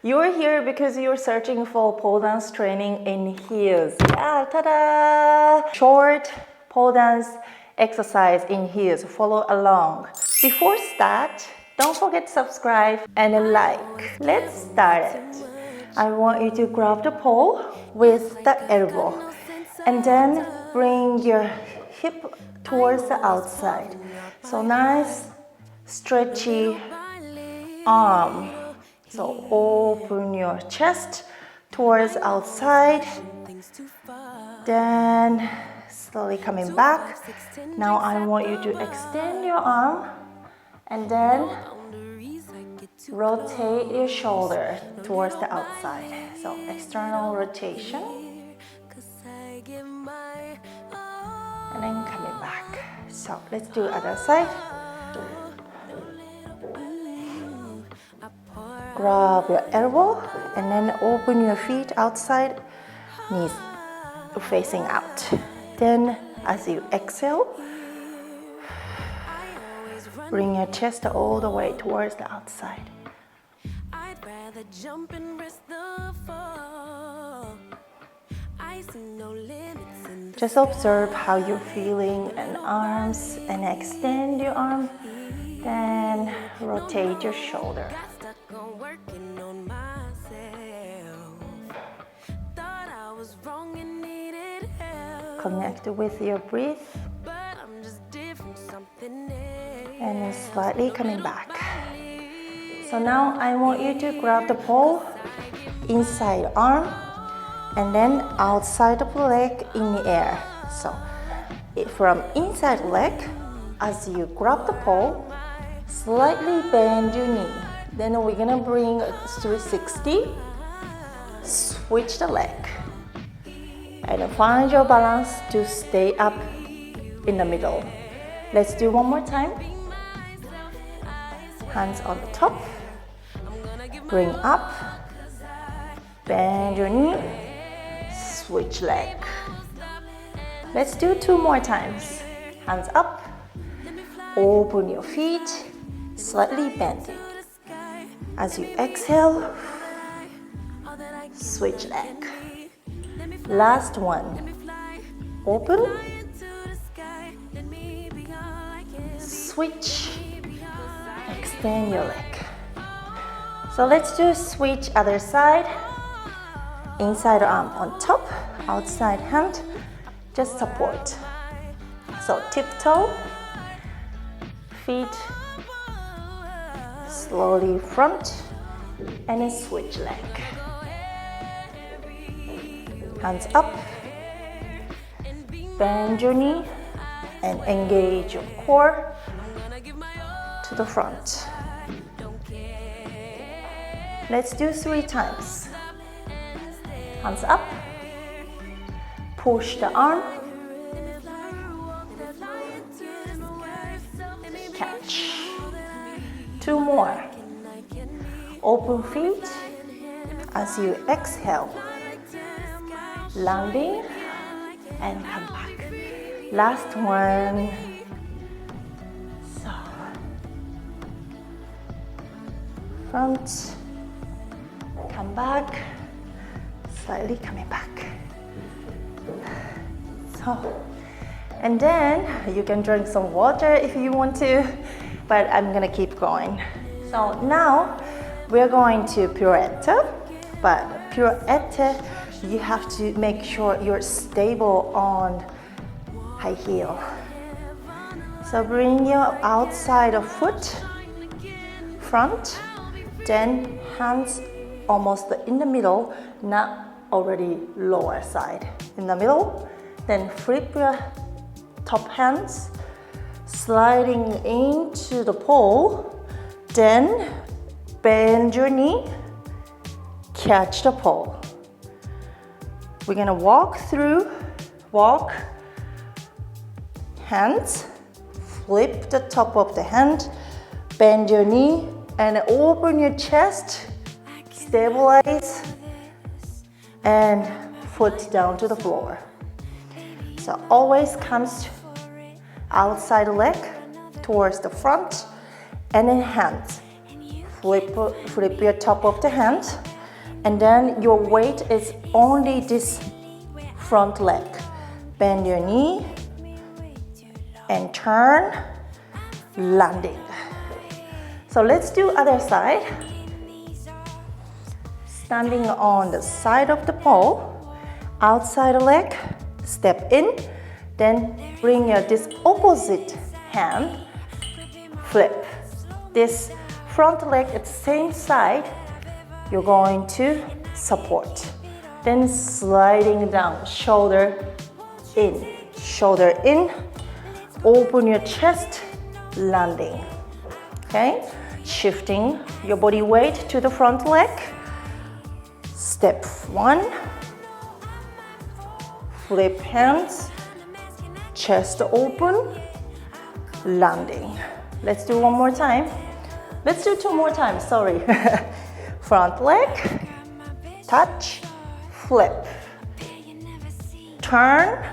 You're here because you're searching for pole dance training in heels. Yeah, ta-da! Short pole dance exercise in heels. Follow along. Before start, don't forget to subscribe and like. Let's start it. I want you to grab the pole with the elbow and then bring your hip towards the outside. So nice, stretchy arm. So open your chest towards outside. Then slowly coming back. Now I want you to extend your arm and then rotate your shoulder towards the outside. So external rotation. And then coming back. So let's do other side. Grab your elbow and then open your feet outside, knees facing out. Then as you exhale, bring your chest all the way towards the outside. Just observe how you're feeling in arms and extend your arm. Then rotate your shoulder. Connect with your breath. And then slightly coming back. So now I want you to grab the pole, inside arm, and then outside of the leg in the air. So from inside leg, as you grab the pole, slightly bend your knee. Then we're gonna bring a 360, switch the leg. And find your balance to stay up in the middle. Let's do one more time. Hands on the top. Bring up. Bend your knee. Switch leg. Let's do 2 more times. Hands up. Open your feet. Slightly bending. As you exhale, switch leg. Last one. Open. Switch. Extend your leg. So let's do switch other side. Inside arm on top, outside hand, just support. So tiptoe, feet slowly front, and then switch leg. Hands up, bend your knee, and engage your core to the front. Let's do 3 times. Hands up, push the arm, catch. 2 more. Open feet as you exhale. Landing and come back. Last one. So front, come back, slightly coming back. So, and then you can drink some water if you want to, but I'm gonna keep going. So now we're going to pirouette, but pirouette you have to make sure you're stable on high heel. So bring your outside of foot front, then hands almost in the middle, not already lower side. In the middle, then flip your top hands, sliding into the pole, then bend your knee, catch the pole. We're gonna walk, hands, flip the top of the hand, bend your knee, and open your chest, stabilize, and foot down to the floor. So always comes outside leg towards the front, and then hands. Flip your top of the hand, And then your weight is only this front leg. Bend your knee and turn, landing. So let's do other side. Standing on the side of the pole, outside the leg, step in, then bring your this opposite hand, flip. This front leg at the same side, you're going to support. Then sliding down, shoulder in, open your chest, landing. Okay, shifting your body weight to the front leg. Step 1, flip hands, chest open, landing. Let's do one more time. Let's do 2 more times, sorry. Front leg, touch, flip. Turn,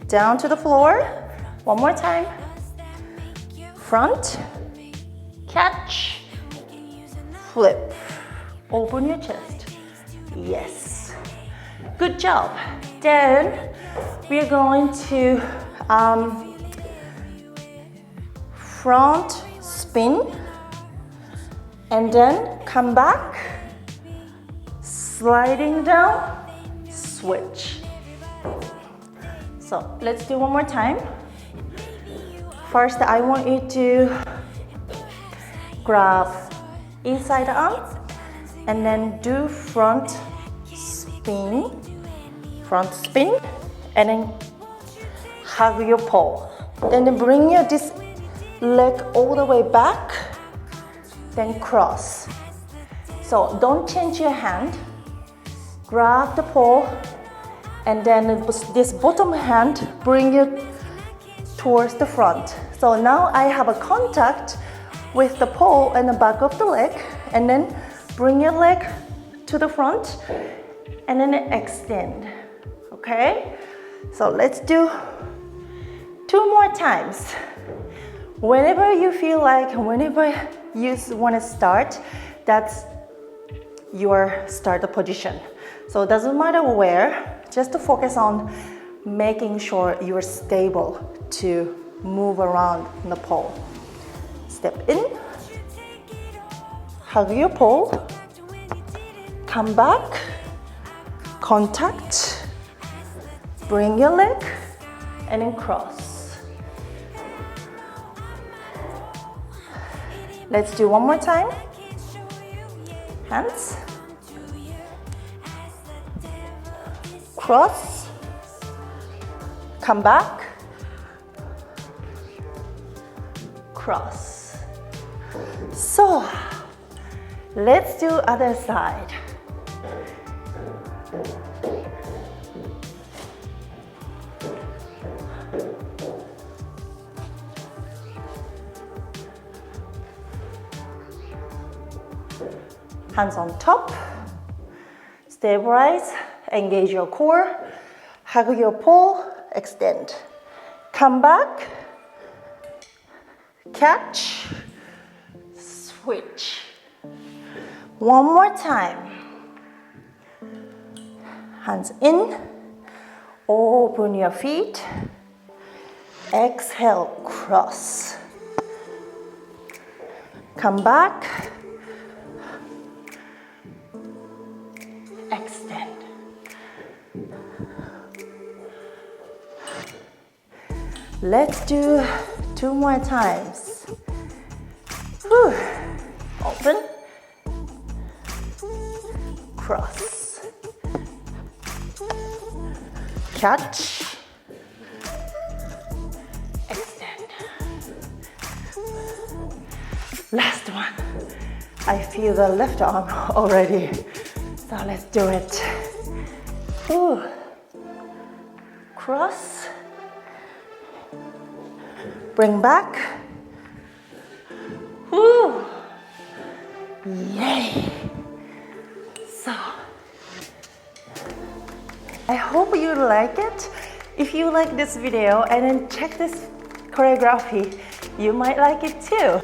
down to the floor. One more time. Front, catch, flip. Open your chest. Yes. Good job. Then we're going to front spin and then come back, sliding down, switch. So let's do one more time. First, I want you to grab inside arm and then do front spin, and then hug your pole. Then bring your this leg all the way back, then cross. So don't change your hand. Grab the pole and then this bottom hand, bring it towards the front. So now I have a contact with the pole and the back of the leg, and then bring your leg to the front and then extend. Okay? So let's do 2 more times. Whenever you feel like, whenever you want to start, that's your starter position. So it doesn't matter where, just to focus on making sure you're stable to move around the pole. Step in, hug your pole, come back, contact, bring your leg, and then cross. Let's do one more time. Hands, cross, come back, cross. So let's do other side. Hands on top, stabilize, engage your core, hug your pole, extend. Come back, catch, switch. One more time. Hands in, open your feet, exhale, cross. Come back, extend. Let's do 2 more times. Whew. Open, cross, catch, extend. Last one. I feel the left arm already. So let's do it. Ooh. Cross. Bring back. Ooh. Yay. So, I hope you like it. If you like this video and then check this choreography, you might like it too.